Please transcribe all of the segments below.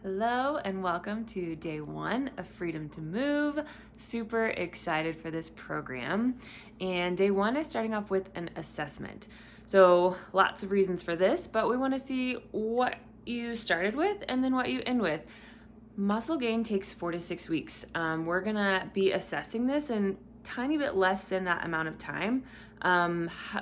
Hello and welcome to day 1 of Freedom to Move. Super excited for this program. And day 1 is starting off with an assessment. So lots of reasons for this, but we want to see what you started with and then what you end with. Muscle gain takes 4 to 6 weeks. We're gonna be assessing this in tiny bit less than that amount of time.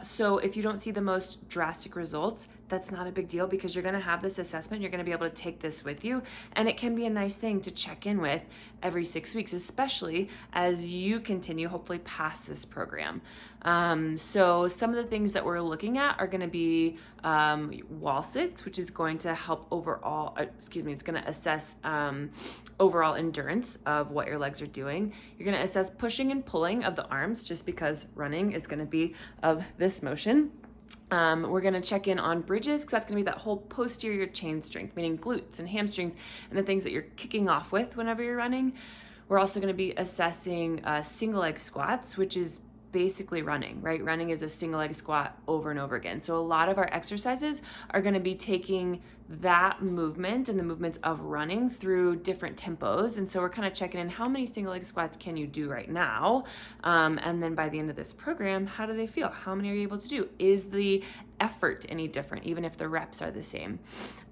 So if you don't see the most drastic results, that's not a big deal because you're gonna have this assessment, you're gonna be able to take this with you, and it can be a nice thing to check in with every 6 weeks, especially as you continue hopefully past this program. So some of the things that we're looking at are gonna be wall sits, which is going to help overall, it's gonna assess overall endurance of what your legs are doing. You're gonna assess pushing and pulling of the arms, just because running is gonna be of this motion. We're gonna check in on bridges because that's gonna be that whole posterior chain strength, meaning glutes and hamstrings and the things that you're kicking off with whenever you're running. We're also gonna be assessing single leg squats, which is basically running, right? Running is a single leg squat over and over again. So a lot of our exercises are going to be taking that movement and the movements of running through different tempos. And so we're kind of checking in how many single leg squats can you do right now? And then by the end of this program, how do they feel? How many are you able to do? Is the effort any different, even if the reps are the same?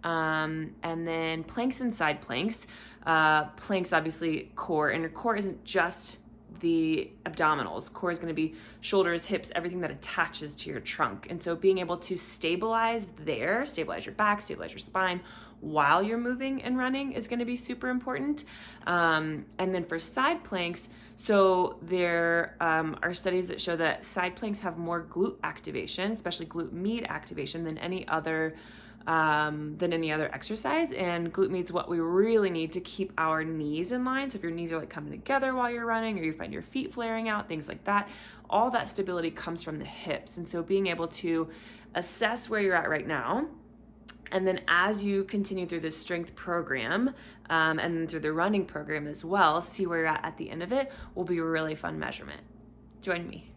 And then planks and side planks. Planks, obviously core, and your core isn't just the abdominals. Core is going to be shoulders, hips, everything that attaches to your trunk. And so being able to stabilize your back, stabilize your spine while you're moving and running is going to be super important. And then for side planks, so there are studies that show that side planks have more glute activation, especially glute med activation than any other exercise. And glute med is what we really need to keep our knees in line. So if your knees are like coming together while you're running, or you find your feet flaring out, things like that, all that stability comes from the hips. And so being able to assess where you're at right now, and then as you continue through this strength program, and then through the running program as well, see where you're at the end of it, will be a really fun measurement. Join me.